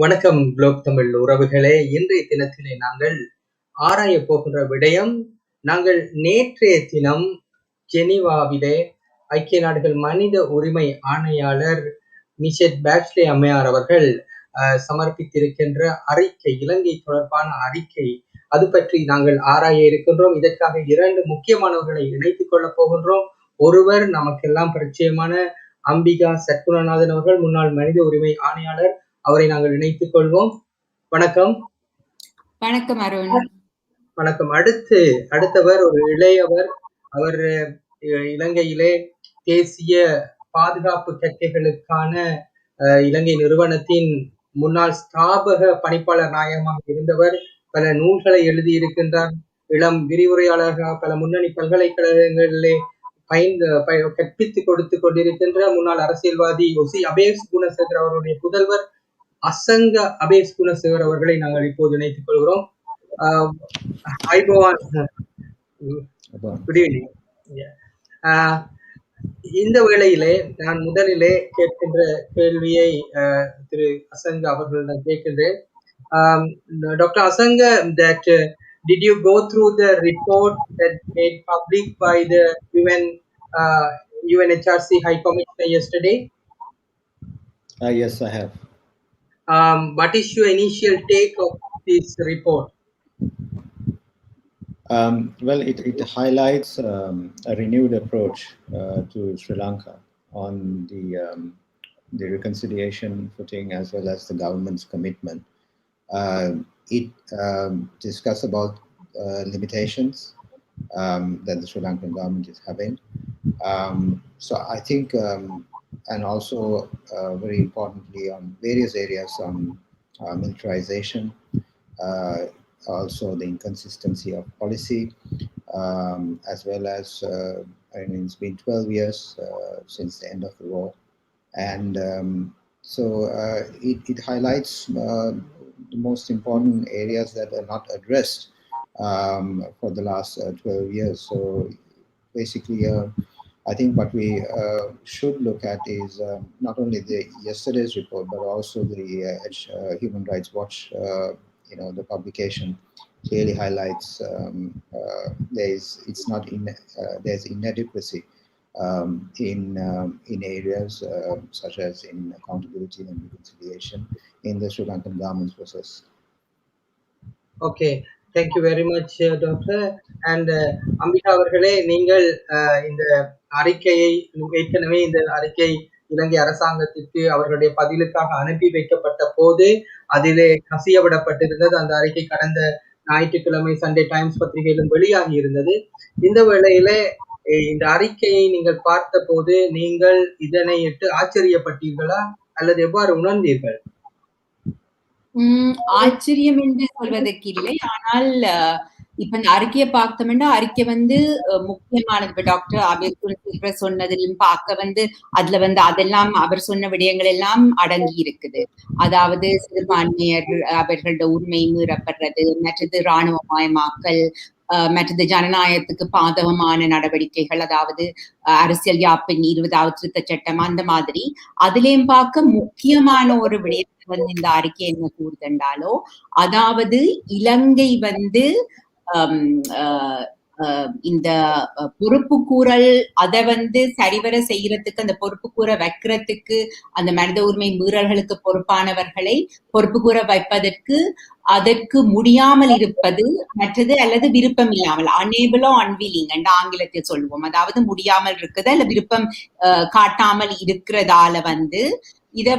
வணக்கம் குளோப் தமிழ் உறவுகளே. இன்றைய தினத்திலே நாங்கள் ஆராய போகின்ற விடயம், நாங்கள் நேற்றைய தினம் ஜெனீவாவிலே ஐக்கிய நாடுகள் மனித உரிமை ஆணையாளர் மிஷெல் பேச்லே அம்மையார் அவர்கள் சமர்ப்பித்திருக்கின்ற அறிக்கை, இலங்கை தொடர்பான அறிக்கை, அது பற்றி நாங்கள் ஆராய இருக்கின்றோம். இதற்காக இரண்டு முக்கியமானவர்களை இணைத்துக் கொள்ளப் போகின்றோம். ஒருவர் நமக்கெல்லாம் பரிச்சயமான அம்பிகா சத்குணநாதன் அவர்கள், முன்னாள் மனித உரிமை ஆணையாளர். அவரை நாங்கள் இணைத்துக் கொள்வோம். வணக்கம். வணக்கம் அருண். வணக்கம். அடுத்தவர் ஒரு இளையவர். அவர் இலங்கையிலே தேசிய பாதுகாப்பு கற்கைகளுக்கான இலங்கை நிறுவனத்தின் முன்னாள் ஸ்தாபக பணிப்பாளர் நாயகமாக இருந்தவர். பல நூல்களை எழுதியிருக்கின்றார். இளம் விரிவுரையாளராக பல முன்னணி பல்கலைக்கழகங்களிலே கற்பித்துக் கொடுத்து கொண்டிருக்கின்ற முன்னாள் அரசியல்வாதி ஒசி அபேஸ் குணசேகர் அவருடைய புதல்வர் அசங்க அபேஸ் குணசேகர் அவர்களை நாங்கள் இப்போது இணைத்துக் கொள்கிறோம். Good evening. இந்த வேளையிலே நான் முதலிலே கேட்கின்ற கேள்வியை திரு அசங்க அவர்களிடம் கேட்கின்றேன். Doctor Asanka, that did you go through the report that made public by the UNHRC High Commissioner yesterday? Yes, I have. What is your initial take of this report? Well, it highlights a renewed approach to Sri Lanka on the reconciliation footing as well as the government's commitment. It discusses about limitations that the Sri Lankan government is having. So I think, and also very importantly, on various areas on militarization, also the inconsistency of policy, as well as, I mean, it's been 12 years since the end of the war. And so it highlights the most important areas that are not addressed for the last 12 years. So basically, I think what we should look at is not only yesterday's report, but also the Human Rights Watch, the publication clearly highlights there's inadequacy in areas such as in accountability and reconciliation in the Sri Lankan government's process. Okay. Thank you very much, Doctor. And Ambika அவர்களே, நீங்கள் இந்த அறிக்கையை ஏற்கனவே இந்த அறிக்கை இலங்கை அரசாங்கத்திற்கு அவர்களுடைய பதிலுக்காக அனுப்பி வைக்கப்பட்ட போது அதிலே கசியவிடப்பட்டிருந்தது. அந்த அறிக்கை கடந்த ஞாயிற்றுக்கிழமை சண்டே டைம்ஸ் பத்திரிகையிலும் வெளியாகி இருந்தது. இந்த வேளையிலே இந்த அறிக்கையை நீங்கள் பார்த்த போது நீங்கள் இதனை ஆச்சரியப்பட்டீர்களா அல்லது எவ்வாறு உணர்ந்தீர்கள்? ஆச்சரியம் என்று சொல்வதற்கு இல்லை. ஆனால் இப்ப இந்த அறிக்கையை பார்த்தோம்னா அறிக்கை முக்கியமானது. இப்ப டாக்டர் அபேஸ் சொன்னதிலும் பார்க்க அதுல அதெல்லாம் அவர் சொன்ன விடயங்கள் எல்லாம் அடங்கி இருக்குது. அதாவது சிறுபான்மையர் அவர்களோட உரிமை மீறப்படுறது, மற்றது இராணுவமயமாக்கல், மற்றது ஜனநாயகத்துக்கு பாதகமான நடவடிக்கைகள், அதாவது அரசியல் யாப்பின் 20வது திருத்த சட்டம், அந்த மாதிரி அதுலயும் பார்க்க முக்கியமான ஒரு விடயத்தை இந்த அறிக்கை என்ன கூறுதென்றாலோ, அதாவது இலங்கை இந்த பொறுப்பு கூறல் அதை சரிவர செய்யறதுக்கு, அந்த பொறுப்பு கூற வைக்கிறதுக்கு, அந்த மனித உரிமை மீறல்களுக்கு பொறுப்பானவர்களை பொறுப்பு கூற வைப்பதற்கு அதற்கு முடியாமல் இருப்பது, மற்றது அல்லது விருப்பம் இல்லாமல், அனேபிளோ அன்வில்லிங் என்று ஆங்கிலத்தில் சொல்லுவோம். அதாவது முடியாமல் இருக்குது அல்ல விருப்பம் காட்டாமல் இருக்கிறதால இத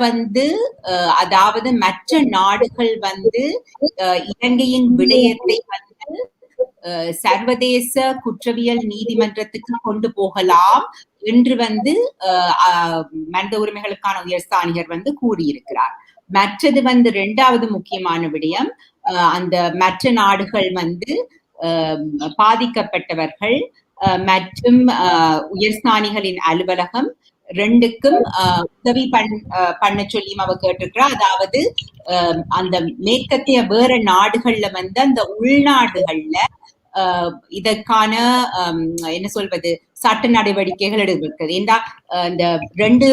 அதாவது மற்ற நாடுகள் இலங்கையின் விடயத்தை சர்வதேச குற்றவியல் நீதிமன்றத்துக்கு கொண்டு போகலாம் என்று மனித உரிமைகளுக்கான உயர்ஸ்தானிகர் கூறியிருக்கிறார். மற்றது இரண்டாவது முக்கியமான விடயம், அந்த மற்ற நாடுகள் பாதிக்கப்பட்டவர்கள் மற்றும் உயர்ஸ்தானிகளின் அலுவலகம் ரெண்டுக்கும் உதவி பண்ண சொல்லியும் அவ கேட்டிருக்கிறார். அதாவது அந்த மேற்கத்திய வேற நாடுகள்ல அந்த உள்நாடுகள்ல இதற்கான என்ன சொல்வது சட்ட நடவடிக்கைகள் எடுக்கிறது. என்றால் இந்த ரெண்டு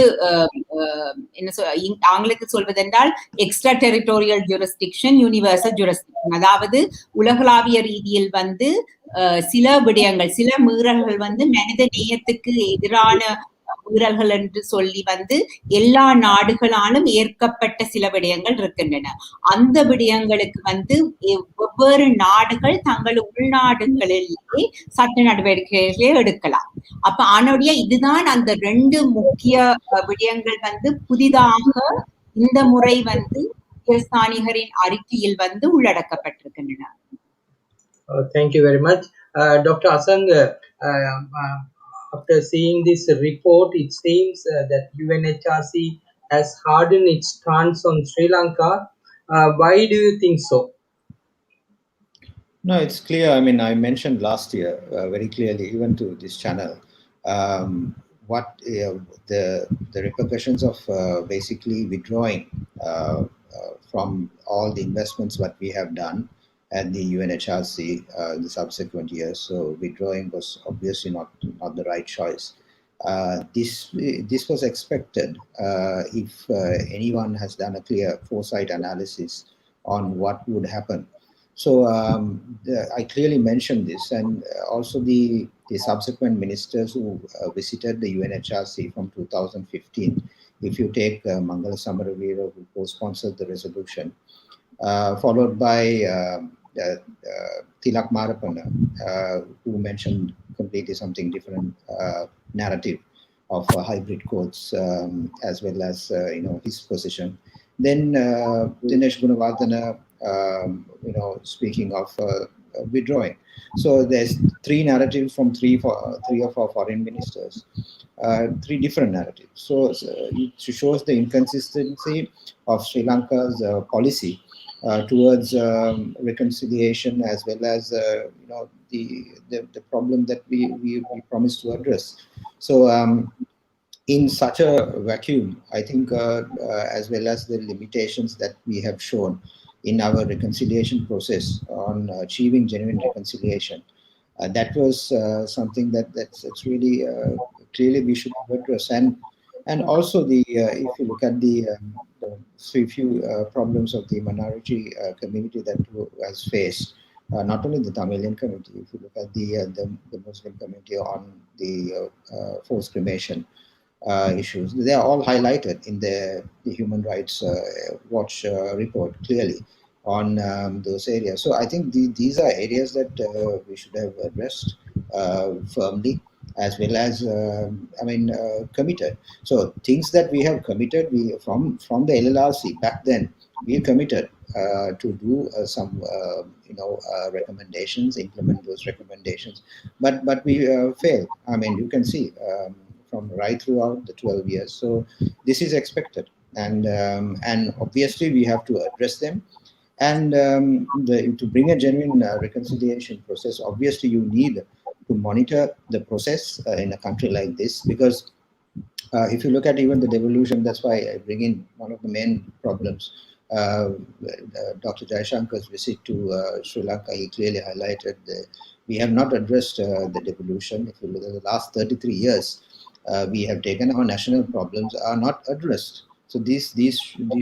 ஆங்கிலத்தில் சொல்வதென்றால் extra territorial jurisdiction, universal jurisdiction. அதாவது உலகளாவிய ரீதியில் வந்து சில விடயங்கள், சில மீறல்கள் வந்து மனித நேயத்துக்கு எதிரான மீறல்கள் என்று சொல்லி வந்து எல்லா நாடுகளாலும் ஏற்கப்பட்ட சில விடயங்கள் இருக்கின்றன. அந்த விடயங்களுக்கு வந்து வெவ்வேறு நாடுகள் தங்கள் உள்நாடுகளிலேயே சட்ட நடவடிக்கைகளை எடுக்கலாம். அப்ப ஆனோடைய இதுதான் அந்த ரெண்டு முக்கிய விடயங்கள் வந்து புதிதாக இந்த முறை வந்து ஸ்தானிகரின் அறிக்கையில் வந்து உள்ளடக்கப்பட்டிருக்கின்றன. Thank you very much. Dr. Asang, after seeing this report, it seems that UNHRC has hardened its stance on Sri Lanka. Why do you think so? No, it's clear. I mean, I mentioned last year very clearly, even to this channel, what the repercussions of basically withdrawing from all the investments what we have done at the UNHRC the subsequent years. So withdrawing was obviously not the right choice. This was expected if anyone has done a clear foresight analysis on what would happen. So I clearly mentioned this, and also the subsequent ministers who visited the UNHRC from 2015. If you take Mangala Samaravira, who co-sponsored the resolution, followed by Tilak Marapana, who mentioned completely something different narrative of hybrid codes, as well as his position. Then Dinesh Gunawardena, speaking of withdrawing. So there's three narratives from three of our foreign ministers, three different narratives. So it shows the inconsistency of Sri Lanka's policy towards reconciliation, as well as the problem that we promised to address. So in such a vacuum, I think, as well as the limitations that we have shown in our reconciliation process on achieving genuine reconciliation, that was something that's really clearly we should address. And also if you look at the few problems of the minority community that has faced, not only the Tamilian community, if you look at the Muslim community on the forced cremation issues, they are all highlighted in the Human Rights Watch report clearly on those areas. So I think these are areas that we should have addressed firmly, as well as committed. So things that we have committed, we from the LLRC back then, we committed to do some recommendations, implement those recommendations, but we failed. I mean, you can see from right throughout the 12 years. So this is expected, and obviously we have to address them. And to bring a genuine reconciliation process, obviously you need to monitor the process in a country like this, because if you look at even the devolution, that's why I bring in one of the main problems. Dr. Jayashankar's visit to Sri Lanka, he clearly highlighted we have not addressed the devolution. If you look at the last 33 years, we have taken our national problems are not addressed. So these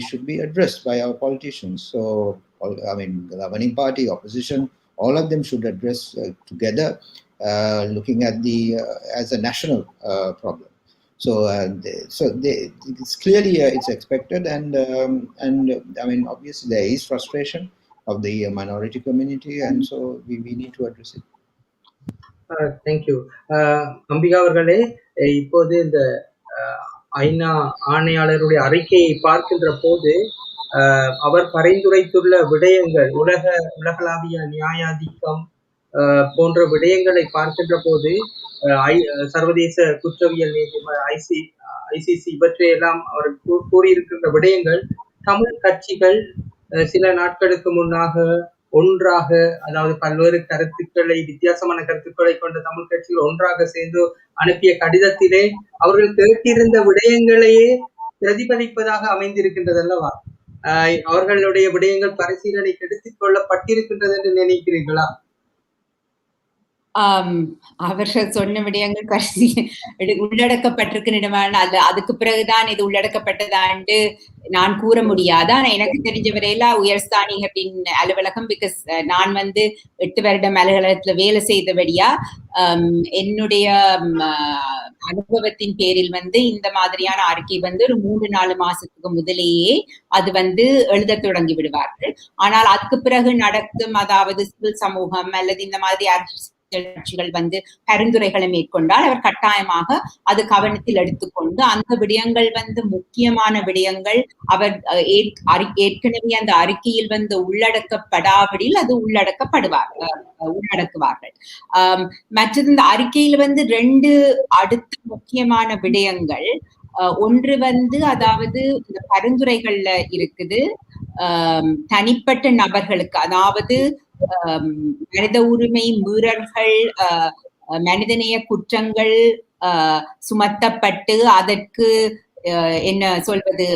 should be addressed by our politicians. So governing party, opposition, all of them should address together, looking at as a national problem. So it's clearly it's expected, and I mean, obviously there is frustration of the minority community, and so we need to address it. Thank you. Ambika அவர்களே, இப்போது இந்த ஐநா ஆணையாளருடைய அறிக்கையை பார்க்கின்ற போது அவர் பரிந்துரைத்துள்ள விடயங்கள், உலகளாவிய நியாயாதிக்கம் போன்ற விடயங்களை பார்க்கின்ற போது சர்வதேச குற்றவியல் நீதிமன்ற ஐசிசி இவற்றையெல்லாம் அவர் கூறியிருக்கின்ற விடயங்கள், தமிழ் கட்சிகள் சில நாட்களுக்கு முன்னாக ஒன்றாக, அதாவது பல்வேறு கருத்துக்களை, வித்தியாசமான கருத்துக்களை கொண்ட தமிழ் கட்சிகள் ஒன்றாக சேர்ந்து அனுப்பிய கடிதத்திலே அவர்கள் கேட்டிருந்த விடயங்களையே பிரதிபலிப்பதாக அமைந்திருக்கின்றது அல்லவா? அவர்களுடைய விடயங்கள் பரிசீலனைக்கு எடுத்துக் கொள்ளப்பட்டிருக்கின்றது என்று நினைக்கிறீர்களா? அவர்கள் சொன்ன விடயங்கள் கடைசி உள்ளடக்கப்பட்டிருக்கின்றன. அதுக்கு பிறகுதான் இது உள்ளடக்கப்பட்டதாண்டு நான் கூற முடியாது. ஆனா எனக்கு தெரிஞ்ச வரையில உயர்ஸ்தானிகரின் அலுவலகம், பிகாஸ் நான் 8 வருடம் அலுவலகத்துல வேலை செய்தபடியா என்னுடைய அனுபவத்தின் பேரில் இந்த மாதிரியான அறிக்கை ஒரு 3-4 மாசத்துக்கு முதலேயே அது எழுத தொடங்கி விடுவார்கள். ஆனால் அதுக்கு பிறகு நடக்கும், அதாவது சிவில் சமூகம் அல்லது இந்த மாதிரி கட்சிகள் பரிந்துரைகளை மேற்கொண்டால் அவர் கட்டாயமாக அது கவனத்தில் எடுத்துக்கொண்டு அந்த விடயங்கள் முக்கியமான விடயங்கள் அவர் ஏற்கனவே அந்த அறிக்கையில் உள்ளடக்கப்படாவிடில் அது உள்ளடக்குவார்கள். மற்றது இந்த அறிக்கையில் 2 அடுத்த முக்கியமான விடயங்கள். ஒன்று அதாவது இந்த பரிந்துரைகள்ல இருக்குது தனிப்பட்ட நபர்களுக்கு, அதாவது மனித உரிமை மீறல்கள், மனிதநேய குற்றங்கள் சுமத்தப்பட்டு அதற்கு என்ன சொல்வது,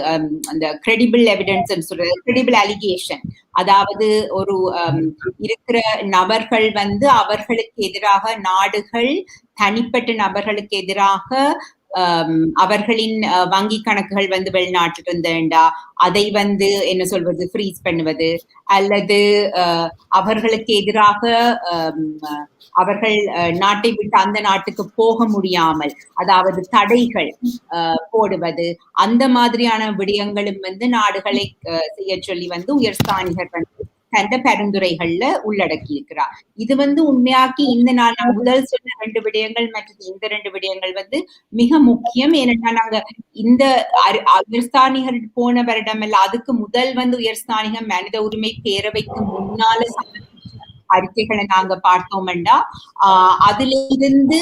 அந்த கிரெடிபிள் எவிடன்ஸ் சொல்றது, கிரெடிபிள் அலிகேஷன், அதாவது ஒரு இருக்கிற நபர்கள் அவர்களுக்கு எதிராக நாடுகள் தனிப்பட்ட நபர்களுக்கு எதிராக அவர்களின் வங்கி கணக்குகள் வெளிநாட்டில் இருந்தேண்டா அதை என்ன சொல்வது ஃப்ரீஸ் பண்ணுவது, அல்லது அவர்களுக்கு எதிராக அவர்கள் நாட்டை விட்டு அந்த நாட்டுக்கு போக முடியாமல், அதாவது தடைகள் போடுவது, அந்த மாதிரியான விடயங்களும் நாடுகளை செய்ய சொல்லி உயர்ஸ்தானிகர் தந்த பரிந்துரைகள்ல உள்ளடக்கி இருக்கிறார். இது உண்மையாக்கி இந்த நான் முதல் சொன்ன 2 விடயங்கள் மற்றும் இந்த 2 விடயங்கள் மிக முக்கியம். ஏன்னா நாங்க இந்த உயர்ஸ்தானிகர் போன வருடம் அல்ல, அதுக்கு முதல் உயர்ஸ்தானிகர் மனித உரிமை பேரவைக்கு முன்னால அறிக்கைகளை நாங்க பார்த்தோம்டா அதுல இருந்து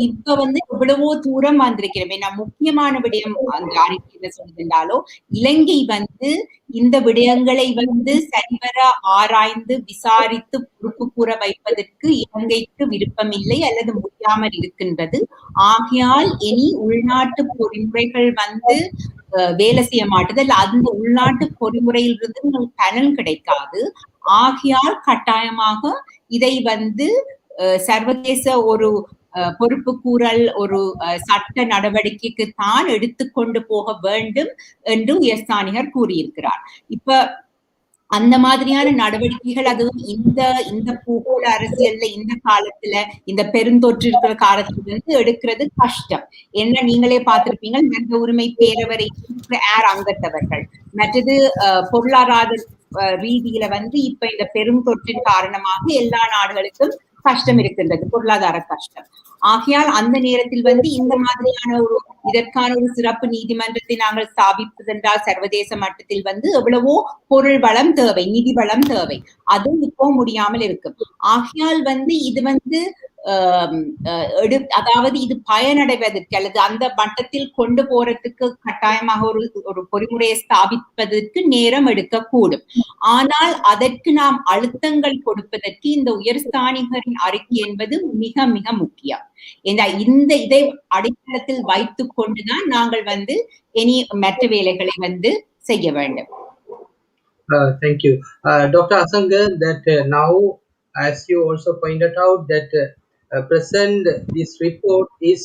இப்ப எவ்வளவோ தூரம் வந்திருக்கிறோம். ஏன்னா முக்கியமான விடயம் அந்த அறிக்கையில சொல்லியிருந்தாலோ இலங்கை இந்த விடயங்களை சரிவர ஆராய்ந்து விசாரித்து பொறுப்பு கூற வைப்பதற்கு இலங்கைக்கு விருப்பம் இல்லை அல்லது முடியாமல் இருக்கின்றது. ஆகையால் இனி உள்நாட்டு பொறிமுறைகள் வேலை செய்ய மாட்டது, அந்த உள்நாட்டு பொறிமுறையிலிருந்து பலன் கிடைக்காது. ஆகையால் கட்டாயமாக இதை சர்வதேச ஒரு பொறுப்பு கூறல், ஒரு சட்ட நடவடிக்கைக்கு தான் எடுத்துக்கொண்டு போக வேண்டும் என்று உயர்ஸ்தானிகர் கூறியிருக்கிறார். இப்ப அந்த மாதிரியான நடவடிக்கைகள், அதுவும் இந்த பூகோள அரசியல்ல இந்த காலத்துல, இந்த பெருந்தொற்று இருக்கிற காலத்துல எடுக்கிறது கஷ்டம். என்ன நீங்களே பார்த்திருப்பீங்க, மனித உரிமை பேரவரை அங்கத்தவர்கள், மற்றது பொருளாதார ரீதியில இப்ப இந்த பெரும் தொற்றின் காரணமாக எல்லா நாடுகளுக்கும் கஷ்டம் இருக்கின்றது, பொருளாதார கஷ்டம். ஆகையால் அந்த நேரத்தில் இந்த மாதிரியான இதற்கான ஒரு சிறப்பு நீதிமன்றத்தை நாங்கள் ஸ்தாபிப்பதென்றால் சர்வதேச மட்டத்தில் எவ்வளவோ பொருள் வளம் தேவை, நிதி வளம் தேவை, அது இப்போ முடியாமல் இருக்கும். ஆகையால் இது அதாவது இது பயனடைவதற்கு அல்லது அந்த மட்டத்தில் கொண்டு போறதுக்கு கட்டாயமாக ஒரு பொறிமுறையை ஸ்தாபிப்பதற்கு நேரம் எடுக்கக்கூடும். ஆனால் அதற்கு நாம் அழுத்தங்கள் கொடுப்பதற்கு இந்த உயர்ஸ்தானிகரின் அறிக்கை என்பது மிக மிக முக்கியம். இதை அடித்தளத்தில் வைத்துக் கொண்டுதான் நாங்கள் இனி மற்ற வேலைகளை செய்ய வேண்டும். Thank you. Dr. Asankar, that now, as you also pointed out, that present this report is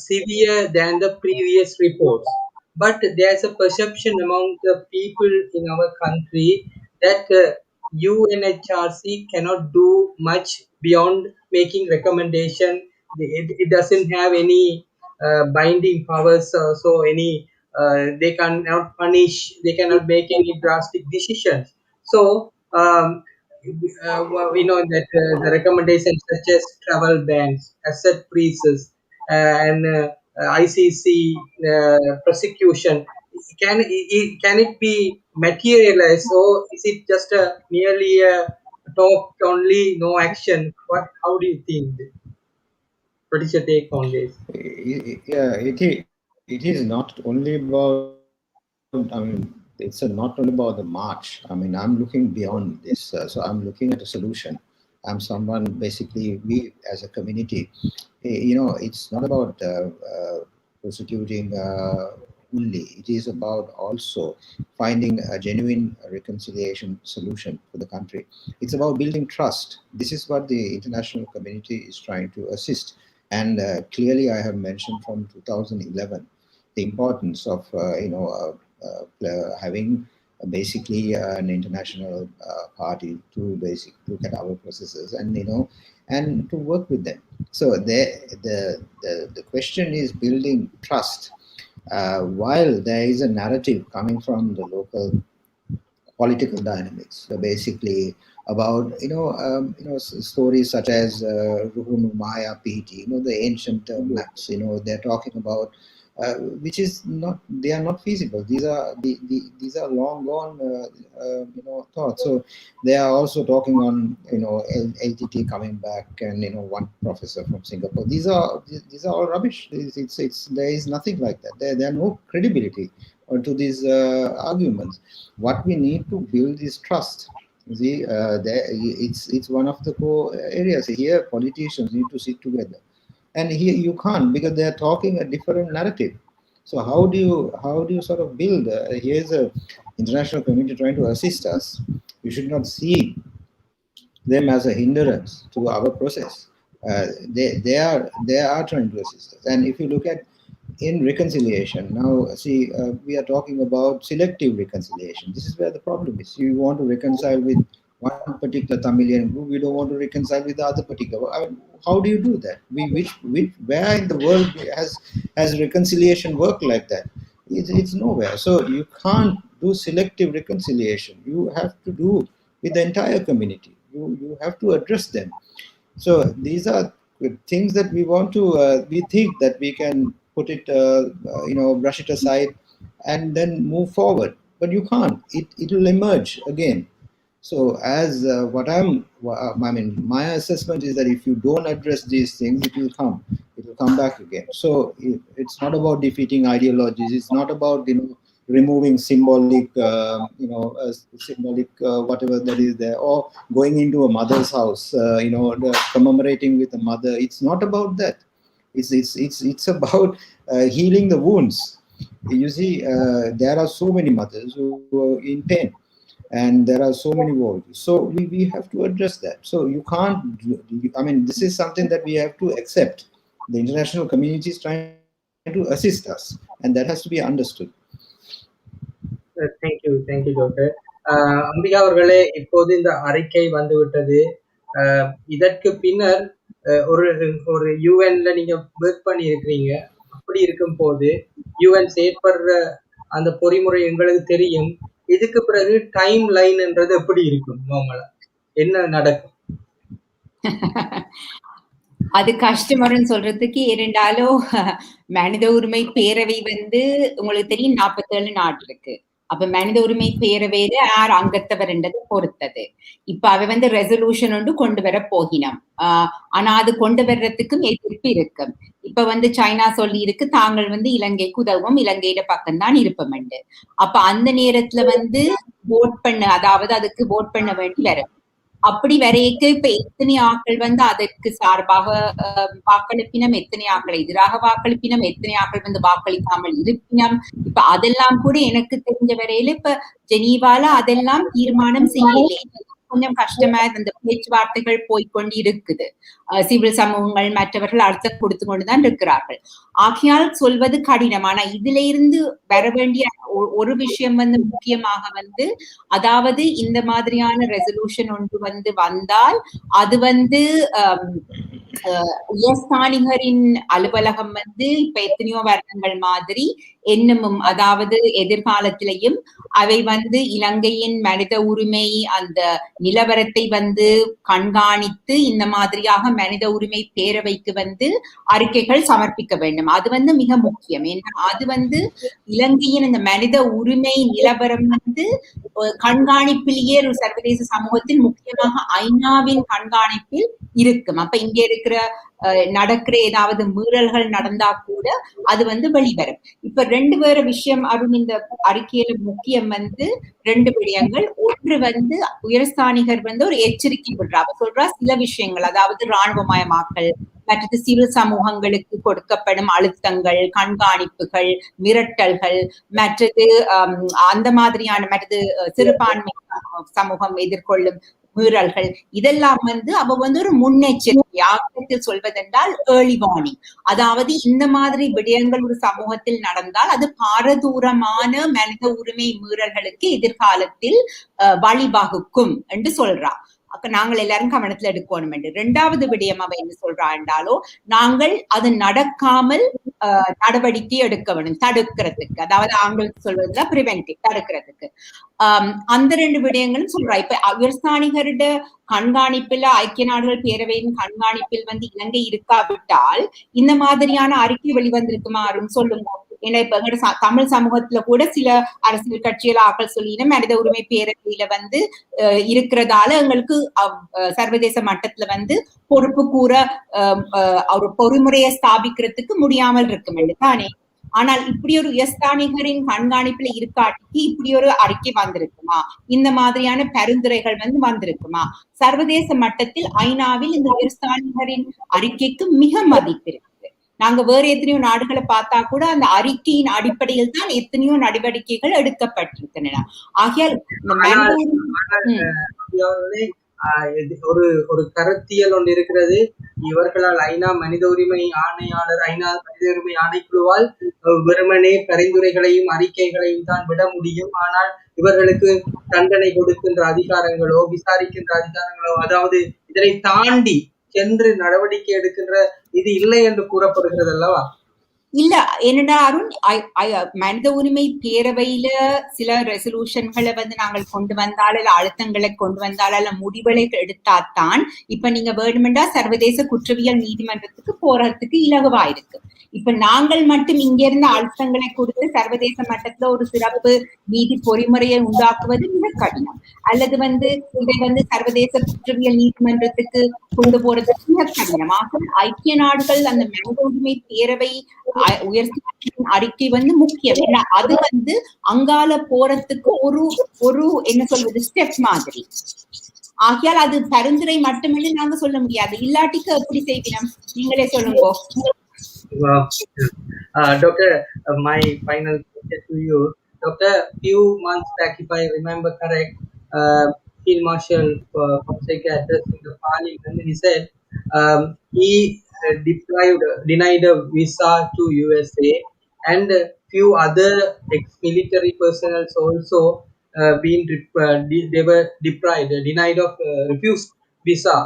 severe than the previous reports. But there's a perception among the people in our country that UNHRC cannot do much beyond making recommendation. It doesn't have any binding powers, so any they cannot punish, they cannot make any drastic decisions. So we know that the recommendations such as travel bans, asset freezes, and ICC prosecution, can it be materialized, or is it just merely a talk only, no action? How do you think? What is your take on this? Yeah, it is not only about, I mean, it's not only about the march. I mean, I'm looking beyond this. So I'm looking at a solution. I'm someone, basically, we as a community, it's not about prosecuting only. It is about also finding a genuine reconciliation solution for the country. It's about building trust. This is what the international community is trying to assist. And clearly, I have mentioned from 2011 the importance of having basically an international party to basically look at our processes and to work with them. So the question is building trust. While there is a narrative coming from the local political dynamics, so basically about stories such as Ruhunu Maya PT, the ancient maps, they're talking about which is not, they are not feasible. These are long gone thoughts. So they are also talking on LTT coming back, and one professor from Singapore. These are all rubbish. It's there is nothing like that. There are no credibility to these arguments. What we need to build is trust. See, it's one of the core areas. Here, politicians need to sit together, and here you can't, because they are talking a different narrative. So how do you sort of build? Here's a international community trying to assist us. You should not see them as a hindrance to our process. They are trying to assist us. And if you look at in reconciliation, now see, we are talking about selective reconciliation. This is where the problem is. You want to reconcile with one particular Tamilian group, you don't want to reconcile with the other particular. I mean, how do you do that? Where in the world has reconciliation worked like that? It's nowhere. So you can't do selective reconciliation. You have to do with the entire community. You have to address them. So these are things that we want to. We think that we can put it, brush it aside, and then move forward. But you can't. It will emerge again. So as my assessment is that if you don't address these things, it will come back again. So it's not about defeating ideologies. It's not about removing symbolic, symbolic whatever that is there, or going into a mother's house, commemorating with a mother. It's not about that. It's about healing the wounds. You see, there are so many mothers who are in pain, and there are so many wars. So we have to address that. So you can't. I mean, this is something that we have to accept. The international community is trying to assist us, and that has to be understood. Thank you doctor. Ambika அவர்களே, இப்போது இந்த அறிக்கை வந்துவிட்டது. இதற்கு பின்னர் ஒரு யுஎன்ல நீங்க work பண்ணி இருக்கிறீங்க. அப்படி இருக்கும் போது யுஎன் செயற்படுற அந்த பொறிமுறை எங்களுக்கு தெரியும். இதுக்கு பிறகு டைம் லைன் என்றது எப்படி இருக்கும்? நார்மலா என்ன நடக்கும்? அது கஷ்டமருன்னு சொல்றதுக்கு இருந்தாலும், மனித உரிமை பேரவை உங்களுக்கு தெரியும் 47 நாடு இருக்கு. அப்ப மனித உரிமை பேரவையில யார் அங்கத்தவர் என்றதை பொறுத்தது. இப்ப அவ ரெசல்யூஷன் ஒன்று கொண்டு வர போகினோம். ஆனா அது கொண்டு வர்றதுக்கும் எதிர்ப்பு இருக்கும். இப்ப சைனா சொல்லி இருக்கு, தாங்கள் இலங்கைக்கு உதவும், இலங்கையில பக்கம்தான் இருப்போம். அப்ப அந்த நேரத்துல vote பண்ண, அதாவது அதுக்கு vote பண்ண வேண்டி வரும். அப்படி வரைக்கு இப்ப எத்தனை ஆட்கள் அதற்கு சார்பாக வாக்களிப்பினம், எத்தனை ஆட்கள் எதிராக வாக்களிப்பினம், எத்தனை ஆட்கள் வாக்களிக்காமல் இருப்பினம். இப்ப அதெல்லாம் கூட எனக்கு தெரிஞ்ச வரையில இப்ப ஜெனீவால அதெல்லாம் தீர்மானம் செய்யலே. கொஞ்சம் கஷ்டமா இந்த பேச்சுவார்த்தைகள் போய்கொண்டு இருக்குது. சிவில் சமூகங்கள் மற்றவர்கள் அழுத்தம் கொடுத்து கொண்டுதான் இருக்கிறார்கள். ஆகையால் சொல்வது கடினம். ஆனா இதுல இருந்து வர வேண்டிய ஒரு விஷயம் முக்கியமாக அதாவது இந்த மாதிரியான ரெசல்யூஷன் ஒன்று வந்தால் அது உயர்ஸ்தானிகரின் அலுவலகம் இப்ப எத்தனையோ வருடங்கள் மாதிரி என்னமும், அதாவது எதிர்காலத்திலையும் அவை இலங்கையின் மனித உரிமை அந்த நிலவரத்தை கண்காணித்து இந்த மாதிரியாக மனித உரிமை பேரவைக்கு அறிக்கைகள் சமர்ப்பிக்க வேண்டும். அது மிக முக்கியம். ஏன்னா அது இலங்கையின் இந்த மனித உரிமை நிலவரம் கண்காணிப்பிலேயே ஒரு சர்வதேச சமூகத்தின் முக்கியமாக ஐநாவின் கண்காணிப்பில் இருக்கும். அப்ப இங்க இருக்கிற நடக்கிற ஏதாவது மீறல்கள் நடந்தா கூட அது வெளிவரும். இப்ப ரெண்டு வேற விஷயம் அருண் இந்த அறிக்கையில முக்கியம் 2 விடயங்கள். ஒன்று உயர்ஸ்தானிகர் ஒரு எச்சரிக்கை விடுறா. அவ சொல்றா சில விஷயங்கள், அதாவது இராணுவமயமாக்கல், மற்றது சிறு சமூகங்களுக்கு கொடுக்கப்படும் அழுத்தங்கள், கண்காணிப்புகள், மிரட்டல்கள், மற்றது அந்த மாதிரியான மற்றது சிறுபான்மை சமூகம் எதிர்கொள்ளும் மீறல்கள், இதெல்லாம் அவ ஒரு முன்னெச்சரிக்கை. ஆங்கிலத்தில் சொல்வதென்றால் ஏர்லி வார்னிங். அதாவது இந்த மாதிரி விடயங்கள் ஒரு சமூகத்தில் நடந்தால் அது பாரதூரமான மனித உரிமை மீறல்களுக்கு எதிர்காலத்தில் வழிவகுக்கும் என்று சொல்றா. நாங்கள் எல்லாரும் கவனத்துல எடுக்கணும் என்று. 2வது விடயம் அவ என்ன சொல்றா என்றாலோ, நாங்கள் அது நடக்காமல் நடவடிக்கை எடுக்க வேண்டும், தடுக்கிறதுக்கு. அதாவது ஆங்கிலத்தில் சொல்வதுல பிரிவென்டிவ், தடுக்கிறதுக்கு. அந்த 2 விடயங்களும் சொல்றா. இப்ப உயர்ஸ்தானிகருட கண்காணிப்பில், ஐக்கிய நாடுகள் பேரவையின் கண்காணிப்பில் இலங்கை இருக்காவிட்டால் இந்த மாதிரியான அறிக்கை வெளிவந்திருக்குமாறும் சொல்லுங்க. ஏன்னா இப்ப எங்க தமிழ் சமூகத்துல கூட சில அரசியல் கட்சிகள் ஆக்கள் சொல்லின மனித உரிமை பேரவையில இருக்கிறதால எங்களுக்கு சர்வதேச மட்டத்துல பொறுப்பு கூற ஒரு பொறிமுறையை ஸ்தாபிக்கிறதுக்கு முடியாமல் இருக்கும் என்று தானே. ஆனால் இப்படி ஒரு உயர்ஸ்தானிகரின் கண்காணிப்புல இருக்காட்டிக்கு இப்படி ஒரு அறிக்கை வந்திருக்குமா? இந்த மாதிரியான பரிந்துரைகள் வந்திருக்குமா? சர்வதேச மட்டத்தில் ஐநாவில் இந்த உயர்ஸ்தானிகரின் அறிக்கைக்கு மிக மதிப்பு இருக்கு. நாங்க வேற எத்தனையோ நாடுகளை பார்த்தா கூட அந்த அறிக்கையின் அடிப்படையில் தான் எத்தனையோ நடவடிக்கைகள் எடுக்கப்பட்டிருக்கின்றன. ஆகையால் ஒரு கருத்தியல் ஒன்று இருக்கிறது. இவர்களால் ஐநா மனித உரிமை ஆணையாளர், ஐநா மனித உரிமை ஆணைக்குழுவால் வெறுமனே பரிந்துரைகளையும் அறிக்கைகளையும் தான் விட முடியும். ஆனால் இவர்களுக்கு தண்டனை கொடுக்கின்ற அதிகாரங்களோ, விசாரிக்கின்ற அதிகாரங்களோ, அதாவது இதனை தாண்டி சென்று நடவடிக்கை எடுக்கின்ற இது இல்லை என்று கூறப்படுகிறது அல்லவா? இல்ல, என்னடா அருண், மனித உரிமை பேரவையில சில ரெசல்யூஷன்களை நாங்கள் கொண்டு வந்தால், இல்ல அழுத்தங்களை கொண்டு வந்தால், அல்ல முடிவுகளை எடுத்தாத்தான் இப்ப நீங்க வேணுமெண்டா சர்வதேச குற்றவியல் நீதிமன்றத்துக்கு போறதுக்கு இலகுவா இருக்கு. இப்ப நாங்கள் மட்டும் இங்க இருந்த அழுத்தங்களை கொடுத்து சர்வதேச மட்டத்துல ஒரு சிறப்பு நீதி பொறிமுறையை உண்டாக்குவது மிக கடினம். அல்லது இதை சர்வதேச குற்றவியல் நீதிமன்றத்துக்கு கொண்டு போறது மிக கடினம். ஆக ஐக்கிய நாடுகள் அந்த மனித உரிமை பேரவை உயர்ஸ்தானிகரின் அறிக்கை முக்கியம். ஏன்னா அது அங்கால போறதுக்கு ஒரு என்ன சொல்வது ஸ்டெப் மாதிரி. ஆகையால் அது பரிந்துரை மட்டுமே நாங்க சொல்ல முடியாது. இல்லாட்டிக்கு எப்படி செய்வினம்? நீங்களே சொல்லுங்க. Doctor, my final question to you. Doctor, few months back, if I remember correct, Field Marshal Fonseca addressing the parliament, he said he denied a visa to USA, and few other ex-military personnel also they were denied of refused visa.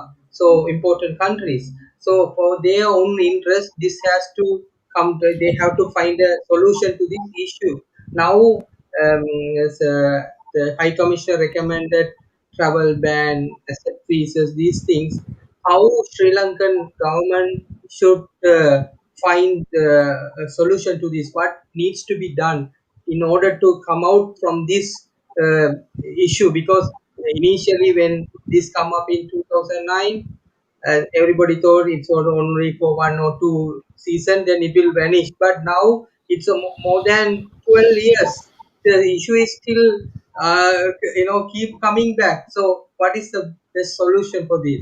So important countries. So for their own interest, this has to come. They have to find a solution to this issue. Now, the High Commissioner recommended travel ban, asset freezes, these things. How Sri Lankan government should find a solution to this? What needs to be done in order to come out from this issue? Because initially when this come up in 2009, everybody thought it's only for 1 or 2 seasons, then it will vanish. But now it's more than 12 years. The issue is still keep coming back. So what is the best solution for this?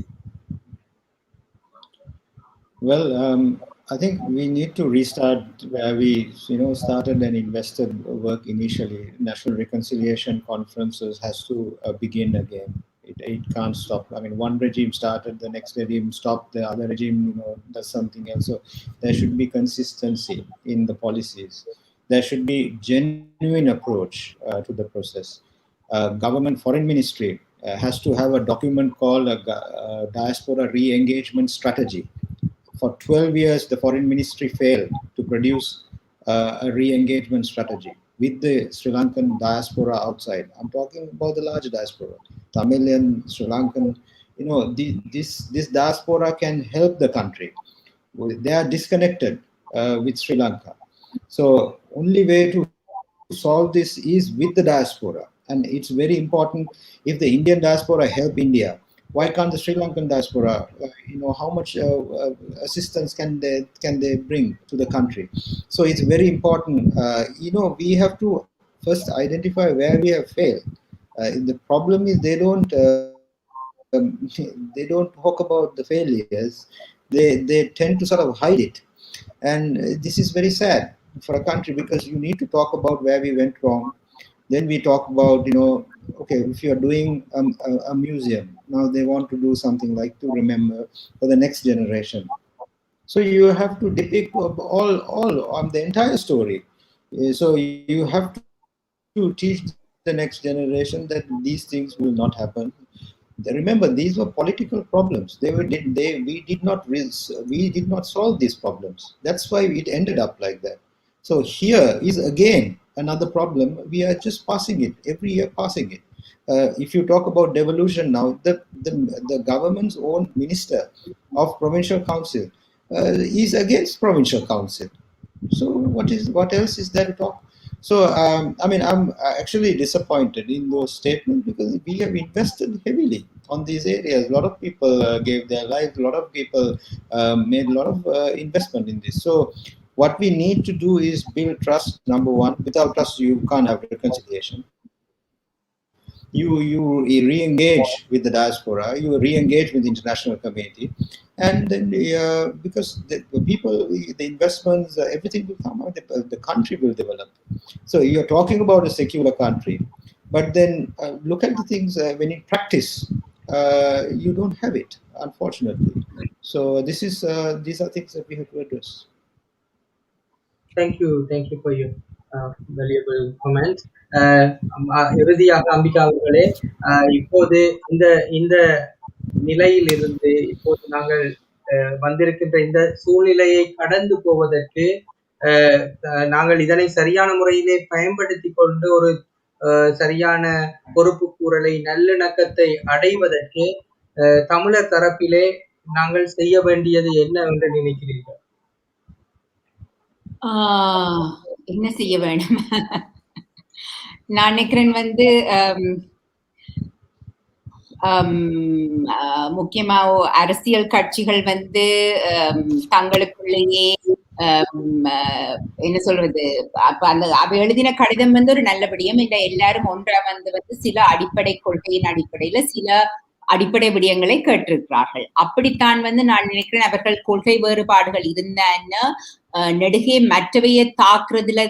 Well, I think we need to restart where we started and invested work initially. National reconciliation conferences has to begin again. It can't stop. I mean, one regime started, the next regime stopped, the other regime does something else. So there should be consistency in the policies. There should be genuine approach to the process. Government foreign ministry has to have a document called a diaspora re-engagement strategy. For 12 years, the foreign ministry failed to produce a re-engagement strategy with the Sri Lankan diaspora outside. I'm talking about the large diaspora, Tamilian, Sri Lankan. This diaspora can help the country. They are disconnected with Sri Lanka. So only way to solve this is with the diaspora. And it's very important. If the Indian diaspora help India, why can't the Sri Lankan diaspora, how much assistance can they bring to the country? So it's very important. We have to first identify where we have failed. The problem is they don't talk about the failures. they tend to sort of hide it. And this is very sad for a country, because you need to talk about where we went wrong. Then we talk about, okay, if you're doing a museum, now they want to do something like to remember for the next generation. So you have to depict all on the entire story. So you have to teach the next generation that these things will not happen. Remember, these were political problems. We did not solve these problems. That's why it ended up like that. So here is again another problem. We are just passing it every year, passing it. If you talk about devolution now, the government's own minister of provincial council is against provincial council. So what else is there to talk? So I'm actually disappointed in those statements, because we have invested heavily on these areas. A lot of people gave their lives. A lot of people made a lot of investment in this. So what we need to do is build trust. Number one, without trust you can't have reconciliation. You re-engage with the diaspora, you re-engage with the international community, and then because the people, the investments, everything will come out, the country will develop. So you're talking about a secular country, but then look at the things when in practice you don't have it, unfortunately. So these are things that we have to address. Thank you for your valuable comment. இறுதியாக அம்பிகா அவர்களே, இப்போது இந்த இந்த நிலையில் இருந்து இப்போது நாங்கள் வந்திருக்கின்ற இந்த சூழ்நிலையை கடந்து போவதற்கு நாங்கள் இதனை சரியான முறையிலே பயன்படுத்தி கொண்டு ஒரு சரியான பொறுப்பு கூறலை, நல்லிணக்கத்தை அடைவதற்கு தமிழர் தரப்பிலே நாங்கள் செய்ய வேண்டியது என்ன என்று நினைக்கிறீர்கள்? என்ன செய்ய வேணும்? நான் நினைக்கிறேன் முக்கியமா அரசியல் கட்சிகள் தங்களுக்குள்ளேயே என்ன சொல்றது, அப்ப அவ எழுதின கடிதம் ஒரு நல்லபடியும் இல்ல, எல்லாரும் ஒன்றா சில அடிப்படை கொள்கையின் அடிப்படையில சில அடிப்படை விடயங்களை கேட்டிருக்கிறார்கள். அப்படித்தான் நான் நினைக்கிறேன் அவர்கள் கொள்கை வேறுபாடுகள் இருந்தான்னு நெடுகே மற்றவையை தாக்குறதுல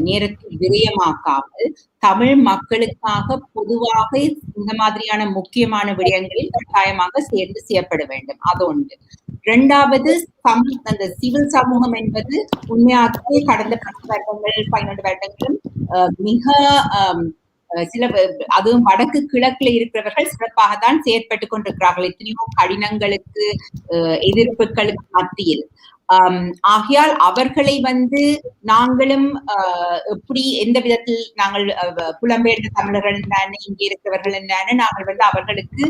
நேரத்தில் விரயமாக்காமல் தமிழ் மக்களுக்காக பொதுவாக இந்த மாதிரியான முக்கியமான விடயங்களில் கட்டாயமாக சேர்ந்து செய்யப்பட வேண்டும். அது ஒன்று. இரண்டாவது, அந்த சிவில் சமூகம் என்பது உண்மையாகவே கடந்த 10 வருடங்கள் 12 வருடங்களும் மிக சில, அதுவும் வடக்கு கிழக்குல இருக்கிறவர்கள் சிறப்பாக தான் செயற்பட்டு கொண்டிருக்கிறார்கள் எத்தனையோ கடினங்களுக்கு எதிர்ப்புகளுக்கு மத்தியில். ஆகையால் அவர்களை நாங்களும் எப்படி எந்த விதத்தில் நாங்கள் புலம்பெயர்ந்த தமிழர்கள் என்ன, இங்கே இருக்கிறவர்கள் என்னன்னு நாங்கள் அவர்களுக்கு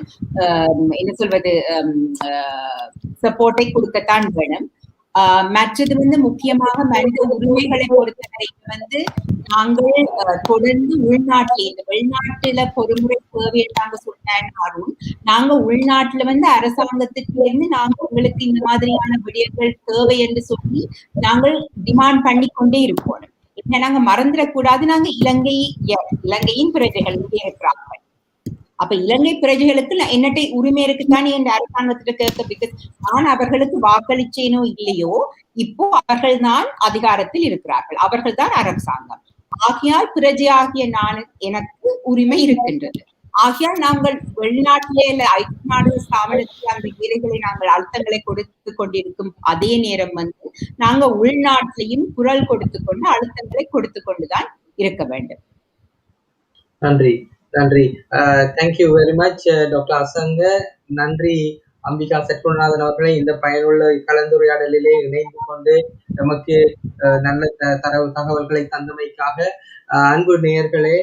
என்ன சொல்வது சப்போர்ட்டை கொடுக்கத்தான் வேணும். மற்றது முக்கியமாக மனித உரிமைகளை பொறுத்தவரைக்கும் நாங்கள் தொடர்ந்து உள்நாட்டில், இந்த வெளிநாட்டுல பொறுமுறை தேவை நாங்க சொன்னாலும் நாங்க உள்நாட்டுல அரசாங்கத்துக்கு இருந்து நாங்க உங்களுக்கு இந்த மாதிரியான விடயங்கள் தேவை என்று சொல்லி நாங்கள் டிமாண்ட் பண்ணி கொண்டே இருப்போம். என்ன நாங்க மறந்துடக்கூடாது, நாங்க இலங்கையின் பிரஜைகள் இங்கே இருக்கிறார்கள். அப்ப இலங்கை பிரஜைகளுக்கு என்னட்டை உரிமை இருக்குத்தானே என்ற அரசாங்கத்திட்ட கேட்க, பிகாஸ் நான் அவர்களுக்கு வாக்களிச்சேனோ இல்லையோ இப்போ அவர்கள் தான் அதிகாரத்தில் இருக்கிறார்கள், அவர்கள் தான் அரசாங்கம். ஆகையால் பிரஜையாகிய நான் எனக்கு உரிமை இருக்கின்றது. ஆகையால் நாங்கள் வெளிநாட்டிலே ஐக்கிய நாடுகள் ஸ்தாபனத்தில் அந்த வேலைகளை நாங்கள் அழுத்தங்களை கொடுத்து கொண்டிருக்கும் அதே நேரம் நாங்க உள்நாட்டிலையும் குரல் கொடுத்து கொண்டு அழுத்தங்களை கொடுத்து கொண்டுதான் இருக்க வேண்டும். நன்றி. தேங்க்யூ வெரி மச் டாக்டர் அசங்க. நன்றி அம்பிகா சத்குணநாதன் அவர்களை இந்த பயனுள்ள கலந்துரையாடலிலே இணைந்து கொண்டு நமக்கு நல்ல தகவல்களை தந்தமைக்காக. அன்பு நேயர்களே,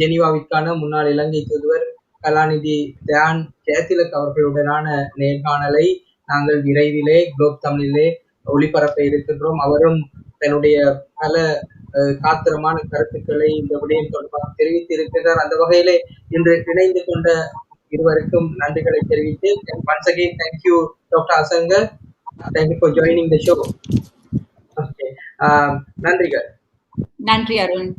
ஜெனீவாவிற்கான முன்னாள் இலங்கை தூதுவர் கலாநிதி தியான் ஜெயதிலக் அவர்களுடனான நேர்காணலை நாங்கள் விரைவிலே குளோப் தமிழிலே ஒளிபரப்ப இருக்கின்றோம். அவரும் தன்னுடைய பல காத்திரமான கருத்துக்களை இந்த விடயம் தொடர்பாக தெரிவித்து இருக்கின்றார். அந்த வகையிலே இன்று இணைந்து கொண்ட இருவருக்கும் நன்றிகளை தெரிவித்து, once again thank you Dr. Asanga, thank you for joining the show. Okay, நன்றிகள். நன்றி அருண்.